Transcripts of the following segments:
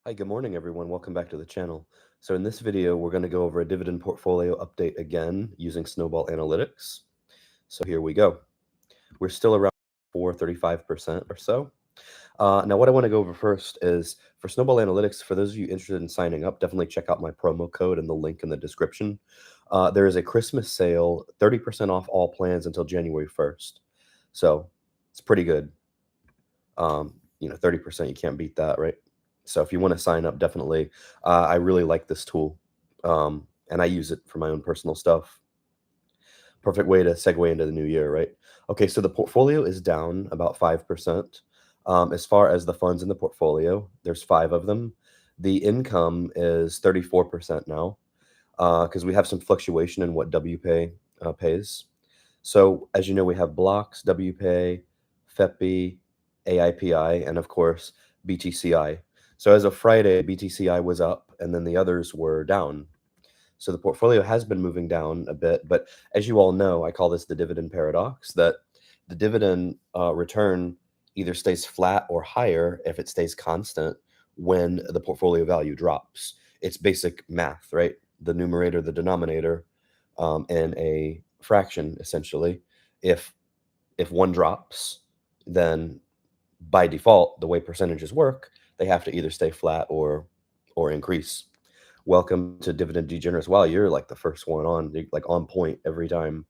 Hi, good morning, everyone. Welcome back to the channel. So in this video, we're going to go over a dividend portfolio update again using Snowball Analytics. So here we go. We're still around 435% or so. Now, what I want to go over first is for Snowball Analytics, for those of you interested in signing up, definitely check out my promo code and the link in the description. There is a Christmas sale, 30% off all plans until January 1st. So it's pretty good. 30%, you can't beat that, right? So if you want to sign up, definitely. I really like this tool, and I use it for my own personal stuff. Perfect way to segue into the new year, right? Okay, so the portfolio is down about 5%. As far as the funds in the portfolio, there's 5 of them. The income is 34% now because we have some fluctuation in what WPAY pays. So as you know, we have blocks, WPAY, FEPI, AIPI, and of course, BTCI. So as of Friday, BTCI was up and then the others were down. So the portfolio has been moving down a bit, but as you all know, I call this the dividend paradox, that the dividend return either stays flat or higher if it stays constant when the portfolio value drops. It's basic math, right? The numerator, the denominator, and a fraction, essentially. If one drops, then by default, the way percentages work, they have to either stay flat or increase. Welcome to Dividend Degenerates. Wow, you're like the first one on, like on point every time.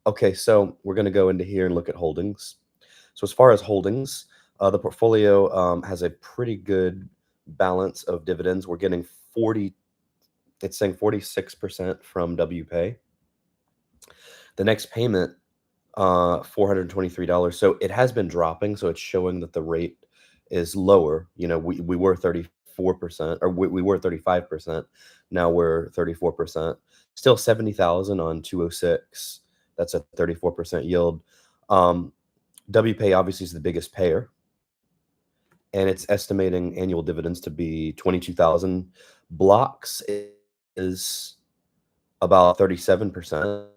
Okay, so we're going to go into here and look at holdings. So as far as holdings, the portfolio has a pretty good balance of dividends. We're getting 40, it's saying 46% from WPay. The next payment, $423. So it has been dropping, so it's showing that the rate is lower. You know, we were 34%, or we were 35%. Now we're 34%. Still 70,000 on 206. That's a 34% yield. WPay obviously is the biggest payer, and it's estimating annual dividends to be 22,000. Blocks is about 37%.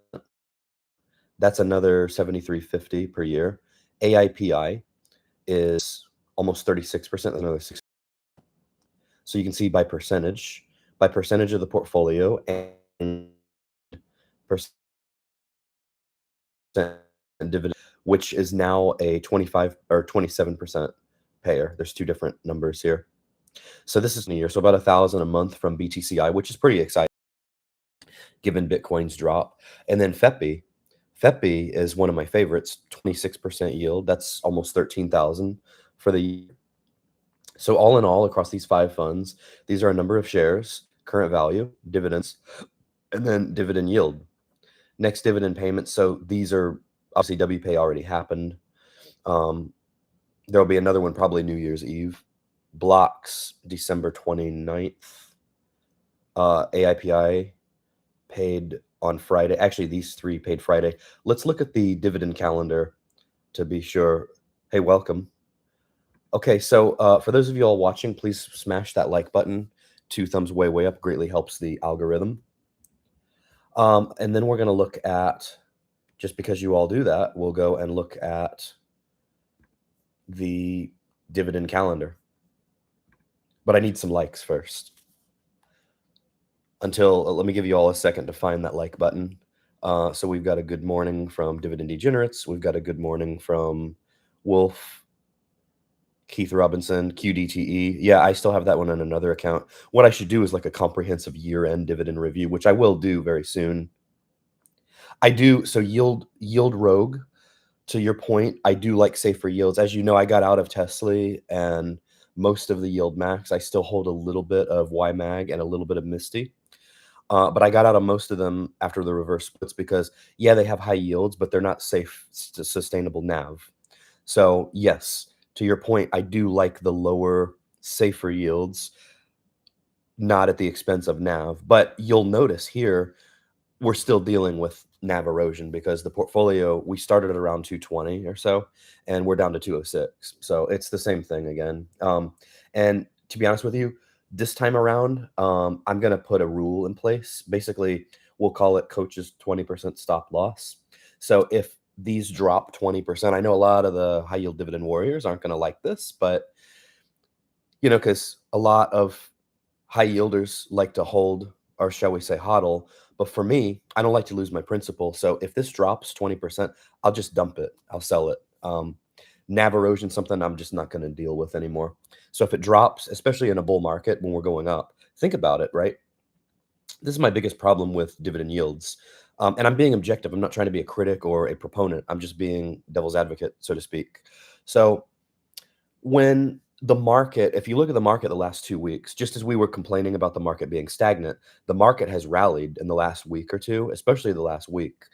That's another 7350 per year. AIPI is almost 36%, another 6. So you can see by percentage of the portfolio and percent dividend, which is now a 25 or 27% payer. There's two different numbers here. So this is in a year. So about 1,000 a month from BTCI, which is pretty exciting given Bitcoin's drop. And then FEPI is one of my favorites, 26% yield. That's almost 13,000 for the year. So all in all, across these 5 funds, these are a number of shares, current value, dividends, and then dividend yield. Next dividend payments. So these are obviously WPay already happened. There'll be another one probably New Year's Eve. Blocks, December 29th. AIPI paid on Friday. Actually, these 3 paid Friday. Let's look at the dividend calendar to be sure. Hey, welcome. Okay, so for those of you all watching, please smash that like button. 2 thumbs way up greatly helps the algorithm. And then we're going to look at, just because you all do that, we'll go and look at the dividend calendar. But I need some likes first. Let me give you all a second to find that like button. So we've got a good morning from Dividend Degenerates. We've got a good morning from Wolf, Keith Robinson, QDTE. Yeah, I still have that one on another account. What I should do is like a comprehensive year-end dividend review, which I will do very soon. I do. So yield rogue, to your point, I do like safer yields. As you know, I got out of Tesla and most of the yield max. I still hold a little bit of YMAG and a little bit of Misty. But I got out of most of them after the reverse splits because, yeah, they have high yields, but they're not safe, sustainable NAV. So yes, to your point, I do like the lower, safer yields, not at the expense of NAV. But you'll notice here, we're still dealing with NAV erosion because the portfolio, we started at around 220 or so, and we're down to 206. So it's the same thing again. And to be honest with you, this time around, I'm going to put a rule in place. Basically, we'll call it coach's 20% stop loss. So if these drop 20%, I know a lot of the high yield dividend warriors aren't going to like this, but Because a lot of high yielders like to hold, or shall we say hodl, but for me, I don't like to lose my principal, so if this drops 20%, I'll just dump it, I'll sell it. NAV erosion, something I'm just not gonna deal with anymore. So if it drops, especially in a bull market when we're going up, think about it, right? This is my biggest problem with dividend yields, and I'm being objective, I'm not trying to be a critic or a proponent, I'm just being devil's advocate, so to speak. So when the market, if you look at the market the last 2 weeks, just as we were complaining about the market being stagnant, the market has rallied in the last week or 2, especially the last week.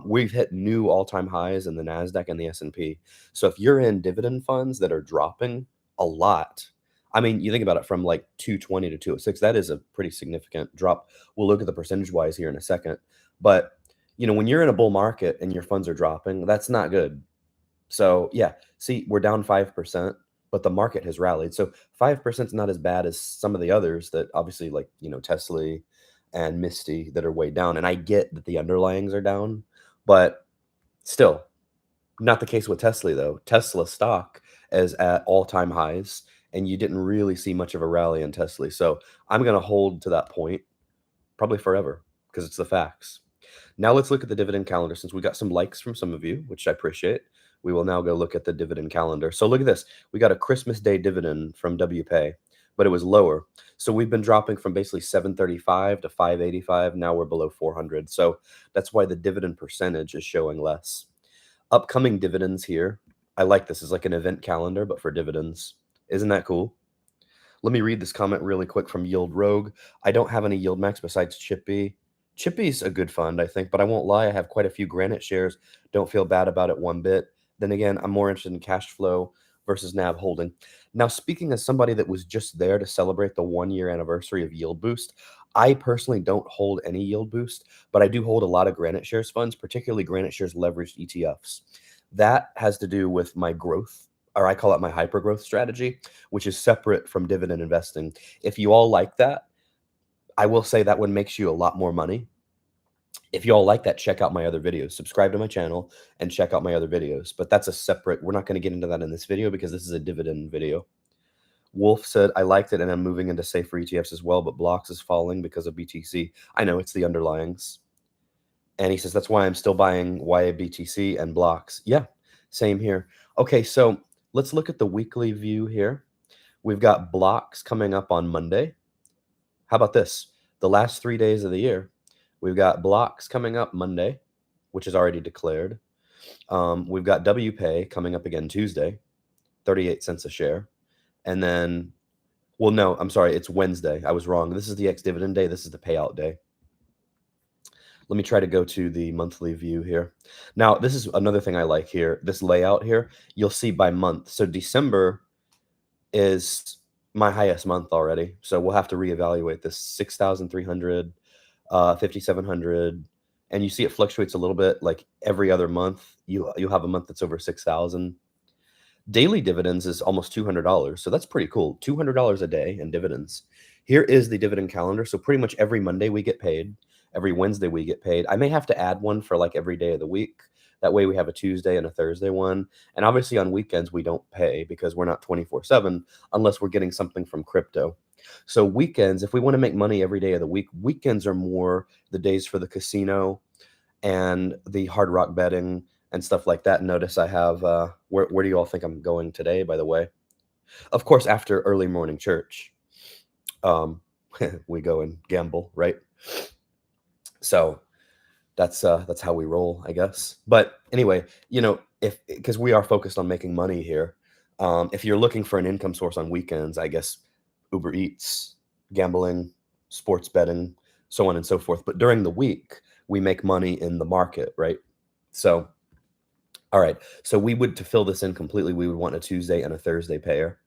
We've hit new all-time highs in the Nasdaq and the S&P. So if you're in dividend funds that are dropping a lot, I mean, you think about it from like 220 to 206, that is a pretty significant drop. We'll look at the percentage-wise here in a second. But, when you're in a bull market and your funds are dropping, that's not good. So, yeah, see, we're down 5%, but the market has rallied. So 5% is not as bad as some of the others that obviously like, Tesla and Misty that are way down. And I get that the underlyings are down, but still not the case with Tesla though. Tesla stock is at all-time highs and you didn't really see much of a rally in Tesla. So I'm going to hold to that point probably forever because it's the facts. Now let's look at the dividend calendar. Since we got some likes from some of you, which I appreciate, we will now go look at the dividend calendar. So look at this. We got a Christmas Day dividend from WPAY, but it was lower. So we've been dropping from basically 735 to 585. Now we're below 400. So that's why the dividend percentage is showing less. Upcoming dividends here. I like this. It's like an event calendar, but for dividends. Isn't that cool? Let me read this comment really quick from Yield Rogue. I don't have any Yield Max besides Chippy. Chippy's a good fund, I think, but I won't lie, I have quite a few Granite shares. Don't feel bad about it one bit. Then again, I'm more interested in cash flow versus NAV holding. Now, speaking as somebody that was just there to celebrate the 1-year anniversary of Yield Boost, I personally don't hold any Yield Boost, but I do hold a lot of Granite Shares funds, particularly Granite Shares leveraged ETFs. That has to do with my growth, or I call it my hyper growth strategy, which is separate from dividend investing. If you all like that, I will say that one makes you a lot more money. If you all like that, check out my other videos. Subscribe to my channel and check out my other videos. But that's a separate, we're not going to get into that in this video because this is a dividend video. Wolf said, I liked it and I'm moving into safer ETFs as well, but blocks is falling because of BTC. I know, it's the underlyings. And he says, that's why I'm still buying YABTC and blocks. Yeah, same here. Okay, so let's look at the weekly view here. We've got blocks coming up on Monday. How about this? The last 3 days of the year, we've got blocks coming up Monday, which is already declared. We've got WPAY coming up again Tuesday, 38 cents a share. And then, well, no, I'm sorry, it's Wednesday. I was wrong. This is the ex-dividend day. This is the payout day. Let me try to go to the monthly view here. Now, this is another thing I like here. This layout here, you'll see by month. So December is my highest month already. So we'll have to reevaluate this 6,300, 5,700. And you see it fluctuates a little bit like every other month. You'll have a month that's over 6,000. Daily dividends is almost $200. So that's pretty cool. $200 a day in dividends. Here is the dividend calendar. So pretty much every Monday we get paid. Every Wednesday we get paid. I may have to add one for like every day of the week. That way we have a Tuesday and a Thursday one. And obviously on weekends we don't pay because we're not 24/7 unless we're getting something from crypto. So weekends, if we want to make money every day of the week, weekends are more the days for the casino and the hard rock betting and stuff like that. Notice I have, where do you all think I'm going today, by the way? Of course, after early morning church, we go and gamble, right? So that's how we roll, I guess. But anyway, if because we are focused on making money here, if you're looking for an income source on weekends, I guess Uber Eats, gambling, sports betting, so on and so forth. But during the week, we make money in the market, right? So, all right. So we would, to fill this in completely, we would want a Tuesday and a Thursday payer.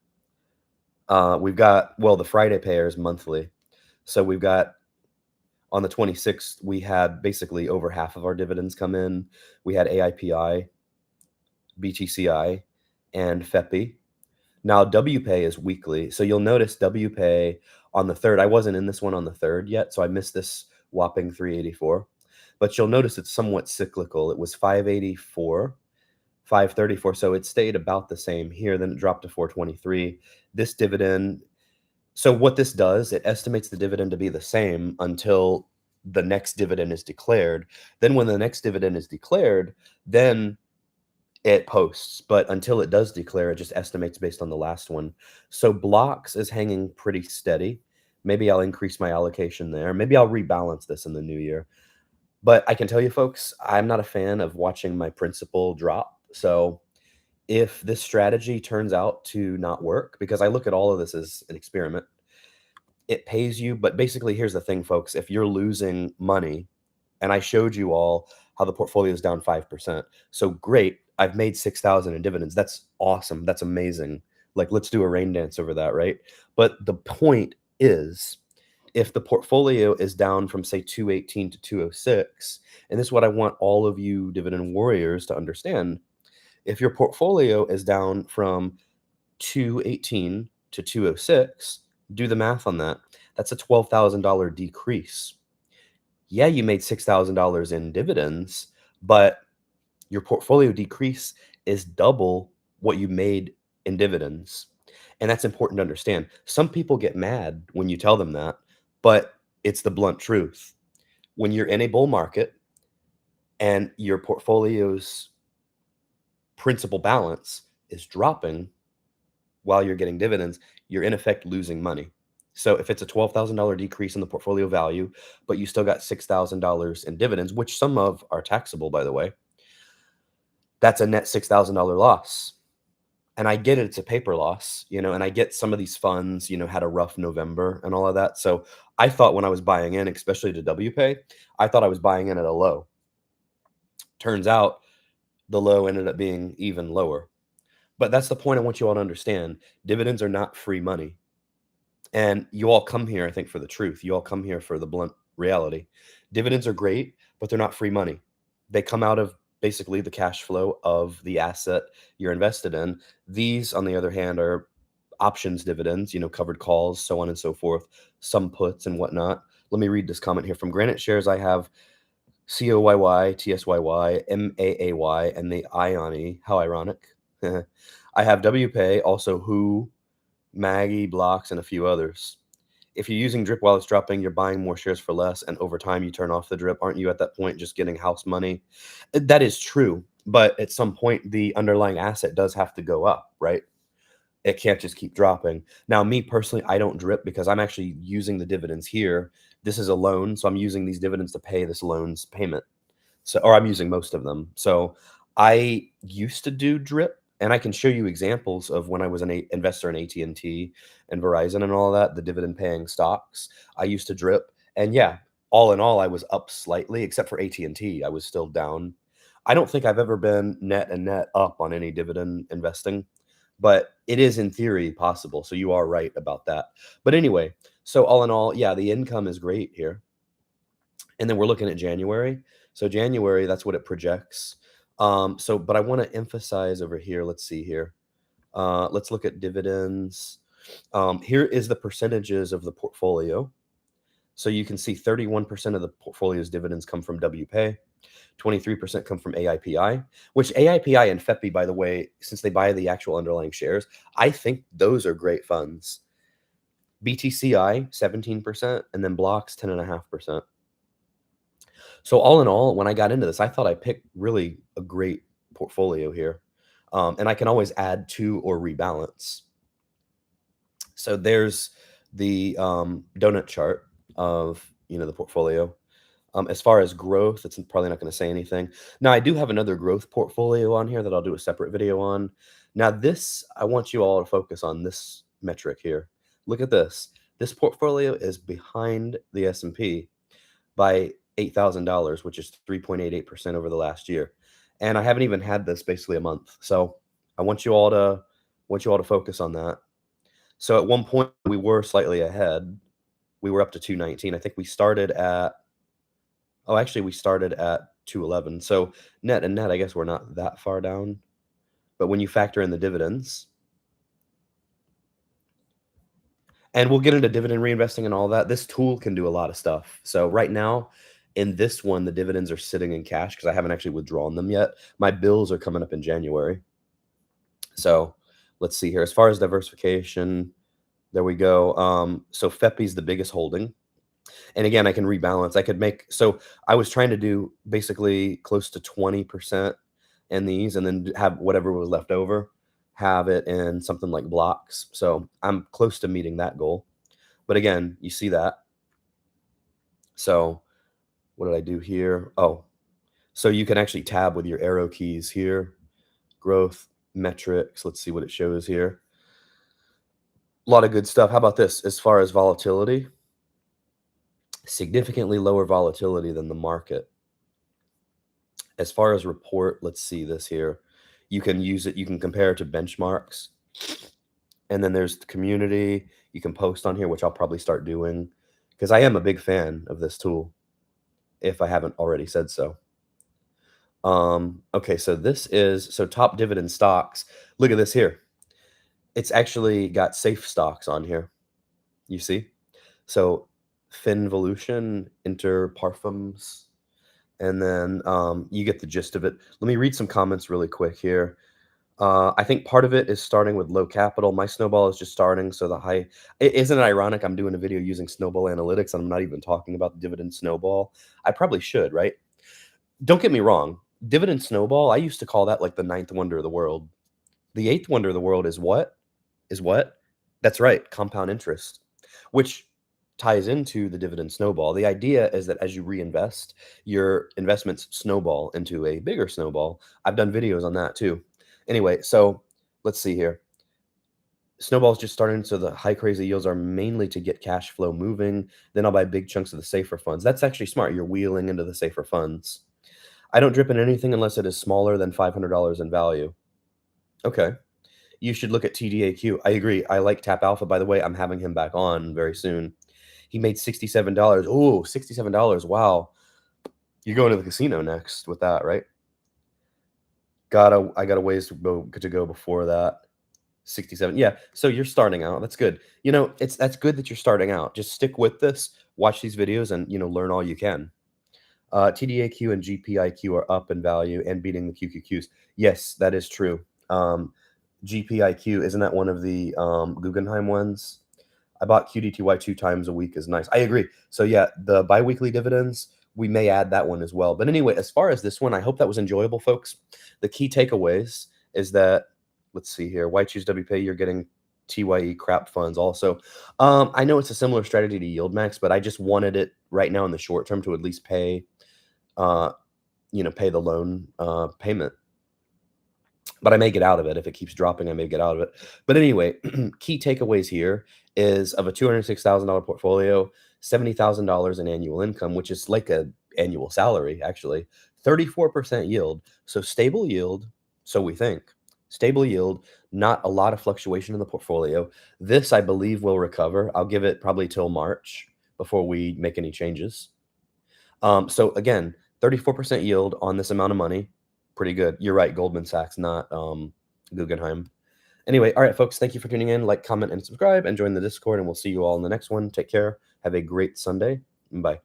We've got, well, the Friday payer is monthly. So we've got, on the 26th, we had basically over half of our dividends come in. We had AIPI, BTCI, and FEPI. Now, WPAY is weekly. So you'll notice WPAY on the 3rd. I wasn't in this one on the 3rd yet, so I missed this whopping 384. But you'll notice it's somewhat cyclical. It was 584, 534. So it stayed about the same here, then it dropped to 423. This dividend, so what this does, it estimates the dividend to be the same until the next dividend is declared. Then when the next dividend is declared, then it posts, but until it does declare, it just estimates based on the last one. So blocks is hanging pretty steady. Maybe I'll increase my allocation there. Maybe I'll rebalance this in the new year. But I can tell you folks, I'm not a fan of watching my principal drop. So if this strategy turns out to not work, because I look at all of this as an experiment, it pays you. But basically, here's the thing, folks. If you're losing money, and I showed you all how the portfolio is down 5%. So great. I've made 6,000 in dividends. That's awesome. That's amazing. Like, let's do a rain dance over that, right? But the point is, if the portfolio is down from say 218 to 206, and this is what I want all of you dividend warriors to understand, if your portfolio is down from 218 to 206, do the math on that. That's a $12,000 decrease. Yeah, you made $6,000 in dividends, but your portfolio decrease is double what you made in dividends. And that's important to understand. Some people get mad when you tell them that, but it's the blunt truth. When you're in a bull market and your portfolio's principal balance is dropping while you're getting dividends, you're in effect losing money. So if it's a $12,000 decrease in the portfolio value, but you still got $6,000 in dividends, which some of are taxable, by the way, that's a net $6,000 loss. And I get it, it's a paper loss, and I get some of these funds, had a rough November and all of that. So I thought when I was buying in, especially to WPAY, I thought I was buying in at a low. Turns out the low ended up being even lower. But that's the point I want you all to understand. Dividends are not free money. And you all come here, I think, for the truth. You all come here for the blunt reality. Dividends are great, but they're not free money. They come out of basically the cash flow of the asset you're invested in. These, on the other hand, are options dividends, covered calls, so on and so forth, some puts and whatnot. Let me read this comment here from Granite Shares. I have COYY, TSYY, MAAY, and the IONI. How ironic. I have WPay, also Who, Maggie, Blocks, and a few others. If you're using drip while it's dropping, you're buying more shares for less, and over time you turn off the drip. Aren't you at that point just getting house money? That is true, but at some point the underlying asset does have to go up, right? It can't just keep dropping. Now, me personally, I don't drip because I'm actually using the dividends here. This is a loan, so I'm using these dividends to pay this loan's payment. So, or I'm using most of them. So I used to do drip, and I can show you examples of when I was an investor in AT&T and Verizon and all that, the dividend paying stocks. I used to drip, and yeah, all in all, I was up slightly, except for AT&T. I was still down. I don't think I've ever been net and net up on any dividend investing, but it is in theory possible. So you are right about that. But anyway, so all in all, yeah, the income is great here. And then we're looking at January. So January, that's what it projects. But I want to emphasize over here. Let's see here. Let's look at dividends. Here is the percentages of the portfolio. So you can see 31% of the portfolio's dividends come from WPay, 23% come from AIPI, which AIPI and FEPI, by the way, since they buy the actual underlying shares, I think those are great funds. BTCI, 17%, and then blocks, 10.5%. So all in all, when I got into this, I thought I picked really a great portfolio here. And I can always add to or rebalance. So there's the donut chart of the portfolio. As far as growth, it's probably not going to say anything. Now, I do have another growth portfolio on here that I'll do a separate video on. Now, this, I want you all to focus on this metric here. Look at this. This portfolio is behind the S&P by $8,000, which is 3.88% over the last year. And I haven't even had this basically a month. So I want you all to focus on that. So at one point we were slightly ahead. We were up to 219. I think we started at we started at 211. So net and net, I guess we're not that far down. But when you factor in the dividends, and we'll get into dividend reinvesting and all that, this tool can do a lot of stuff. So right now, In this one, the dividends are sitting in cash because I haven't actually withdrawn them yet. My bills are coming up in January. So let's see here. As far as diversification, there we go. So FEPI's the biggest holding. And again, I can rebalance. I could make, so I was trying to do basically close to 20% in these and then have whatever was left over, have it in something like blocks. So I'm close to meeting that goal. But again, you see that. So what did I do here? Oh, so you can actually tab with your arrow keys here. Growth, metrics. Let's see what it shows here. A lot of good stuff. How about this? As far as volatility, significantly lower volatility than the market. As far as report, let's see this here. You can use it. You can compare it to benchmarks. And then there's the community. You can post on here, which I'll probably start doing because I am a big fan of this tool, if I haven't already said so. Okay, so this is, so top dividend stocks. Look at this here. It's actually got safe stocks on here. You see? So Finvolution, Inter Parfums, and then you get the gist of it. Let me read some comments really quick here. I think part of it is starting with low capital. My Snowball is just starting, so the high. Isn't it ironic? I'm doing a video using Snowball analytics, and I'm not even talking about the Dividend Snowball. I probably should, right? Don't get me wrong. Dividend Snowball, I used to call that like the ninth wonder of the world. The eighth wonder of the world is what? Is what? That's right, compound interest, which ties into the Dividend Snowball. The idea is that as you reinvest, your investments snowball into a bigger snowball. I've done videos on that too. Anyway, so let's see here. Snowball's just starting, so the high crazy yields are mainly to get cash flow moving. Then I'll buy big chunks of the safer funds. That's actually smart. You're wheeling into the safer funds. I don't drip in anything unless it is smaller than $500 in value. Okay. You should look at TDAQ. I agree. I like Tap Alpha, by the way. I'm having him back on very soon. He made $67. Oh, $67. Wow. You're going to the casino next with that, right? I got a ways to go before that. 67. Yeah. So you're starting out. That's good. You know, that's good that you're starting out. Just stick with this, watch these videos and, learn all you can. TDAQ and GPIQ are up in value and beating the QQQs. Yes, that is true. GPIQ, isn't that one of the Guggenheim ones? I bought QDTY 2 times a week is nice. I agree. So yeah, the biweekly dividends, we may add that one as well. But anyway, as far as this one, I hope that was enjoyable, folks. The key takeaways is that, let's see here, why choose WPAY? You're getting TYE crap funds also. I know it's a similar strategy to Yield Max, but I just wanted it right now in the short term to at least pay, pay the loan payment. But I may get out of it. If it keeps dropping, I may get out of it. But anyway, key takeaways here is of a $206,000 portfolio, $70,000 in annual income, which is like a annual salary, actually, 34% yield. So stable yield, so we think. Stable yield, not a lot of fluctuation in the portfolio. This, I believe, will recover. I'll give it probably till March before we make any changes. So again, 34% yield on this amount of money. Pretty good. You're right, Goldman Sachs, not Guggenheim. Anyway, all right, folks, thank you for tuning in. Like, comment, and subscribe, and join the Discord, and we'll see you all in the next one. Take care. Have a great Sunday. Bye.